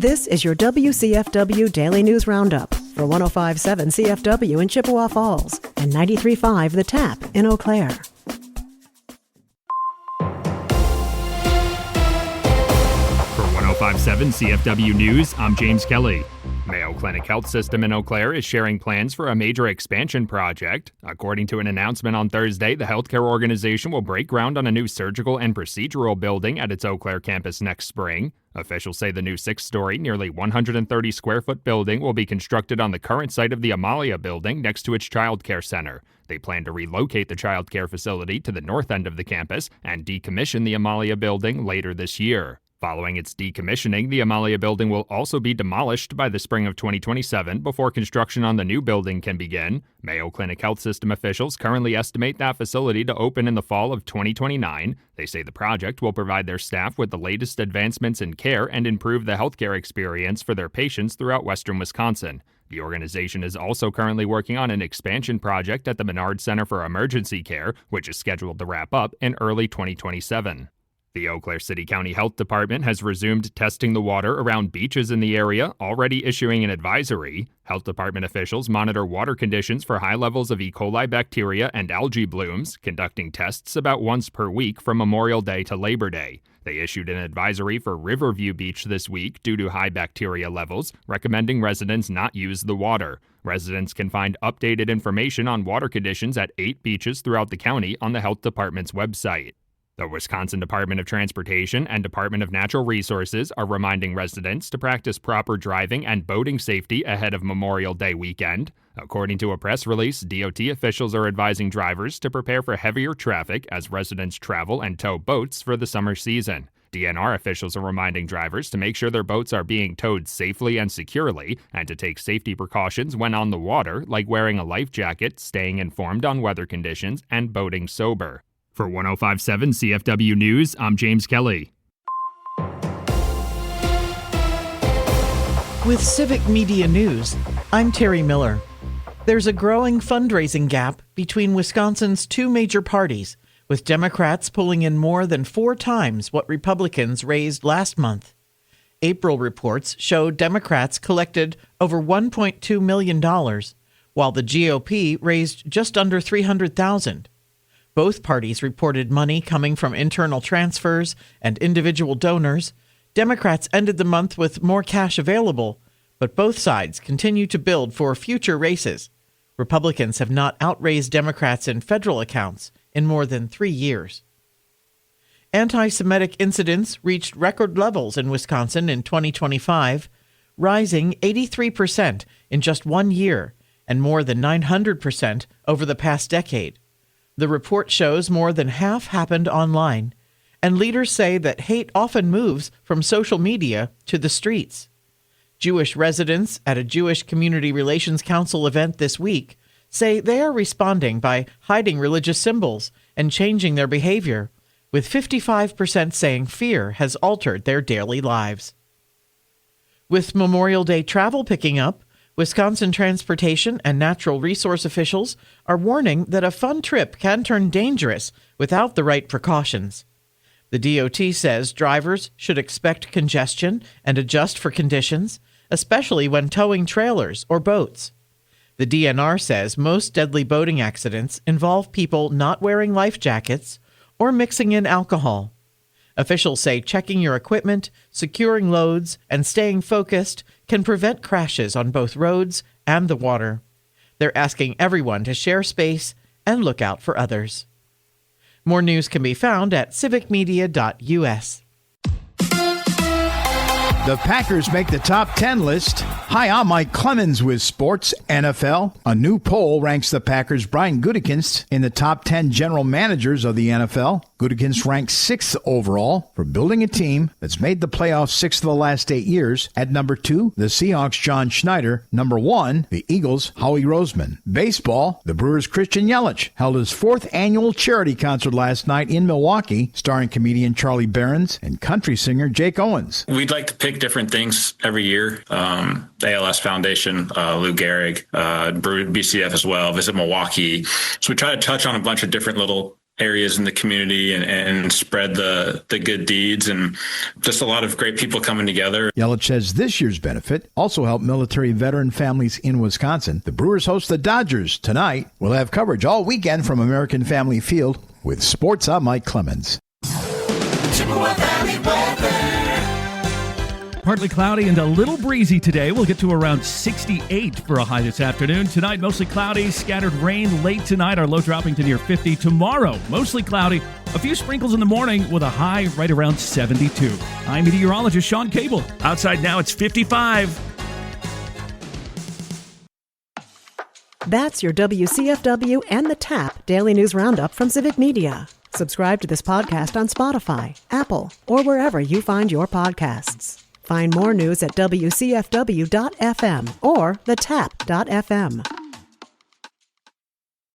This is your WCFW Daily News Roundup for 105.7 CFW in Chippewa Falls and 93.5 The Tap in Eau Claire. For 105.7 CFW News, I'm James Kelly. Mayo Clinic Health System in Eau Claire is sharing plans for a major expansion project. According to an announcement on Thursday, the healthcare organization will break ground on a new surgical and procedural building at its Eau Claire campus next spring. Officials say the new 6-story, nearly 130-square-foot building will be constructed on the current site of the Amalia building next to its child care center. They plan to relocate the child care facility to the north end of the campus and decommission the Amalia building later this year. Following its decommissioning, the Amalia building will also be demolished by the spring of 2027 before construction on the new building can begin. Mayo Clinic Health System officials currently estimate that facility to open in the fall of 2029. They say the project will provide their staff with the latest advancements in care and improve the healthcare experience for their patients throughout western Wisconsin. The organization is also currently working on an expansion project at the Menard Center for Emergency Care, which is scheduled to wrap up in early 2027. The Eau Claire City County Health Department has resumed testing the water around beaches in the area, already issuing an advisory. Health Department officials monitor water conditions for high levels of E. coli bacteria and algae blooms, conducting tests about once per week from Memorial Day to Labor Day. They issued an advisory for Riverview Beach this week due to high bacteria levels, recommending residents not use the water. Residents can find updated information on water conditions at 8 beaches throughout the county on the Health Department's website. The Wisconsin Department of Transportation and Department of Natural Resources are reminding residents to practice proper driving and boating safety ahead of Memorial Day weekend. According to a press release, DOT officials are advising drivers to prepare for heavier traffic as residents travel and tow boats for the summer season. DNR officials are reminding drivers to make sure their boats are being towed safely and securely and to take safety precautions when on the water, like wearing a life jacket, staying informed on weather conditions, and boating sober. For 105.7 CFW News, I'm James Kelly. With Civic Media News, I'm Terry Miller. There's a growing fundraising gap between Wisconsin's two major parties, with Democrats pulling in more than 4 times what Republicans raised last month. April reports show Democrats collected over $1.2 million, while the GOP raised just under $300,000. Both parties reported money coming from internal transfers and individual donors. Democrats ended the month with more cash available, but both sides continue to build for future races. Republicans have not outraised Democrats in federal accounts in more than 3 years. Anti-Semitic incidents reached record levels in Wisconsin in 2025, rising 83% in just 1 year and more than 900% over the past decade. The report shows more than half happened online, and leaders say that hate often moves from social media to the streets. Jewish residents at a Jewish Community Relations Council event this week say they are responding by hiding religious symbols and changing their behavior, with 55% saying fear has altered their daily lives. With Memorial Day travel picking up, Wisconsin transportation and natural resource officials are warning that a fun trip can turn dangerous without the right precautions. The DOT says drivers should expect congestion and adjust for conditions, especially when towing trailers or boats. The DNR says most deadly boating accidents involve people not wearing life jackets or mixing in alcohol. Officials say checking your equipment, securing loads, and staying focused can prevent crashes on both roads and the water. They're asking everyone to share space and look out for others. More news can be found at civicmedia.us. The Packers make the top 10 list. Hi, I'm Mike Clemens with Sports NFL. A new poll ranks the Packers' Brian Gutekunst in the top 10 general managers of the NFL. Gutekunst ranks 6th overall for building a team that's made the playoffs 6 of the last 8 years. At number 2, the Seahawks' John Schneider. Number 1, the Eagles' Howie Roseman. Baseball, the Brewers' Christian Yelich held his 4th annual charity concert last night in Milwaukee, starring comedian Charlie Berens and country singer Jake Owens. We'd like to pick different things every year. The ALS Foundation, Lou Gehrig, BCF as well, Visit Milwaukee. So we try to touch on a bunch of different little areas in the community and spread the good deeds, and just a lot of great people coming together. Yelich says this year's benefit also helped military veteran families in Wisconsin. The Brewers host the Dodgers tonight. We'll have coverage all weekend from American Family Field. With sports, I'm Mike Clemens. Chippewa Valley weather. Partly cloudy and a little breezy today. We'll get to around 68 for a high this afternoon. Tonight, mostly cloudy, scattered rain late tonight. Our low dropping to near 50. Tomorrow, mostly cloudy, a few sprinkles in the morning with a high right around 72. I'm meteorologist Sean Cable. Outside now, it's 55. That's your WCFW and the TAP Daily News Roundup from Civic Media. Subscribe to this podcast on Spotify, Apple, or wherever you find your podcasts. Find more news at WCFW.FM or thetap.fm.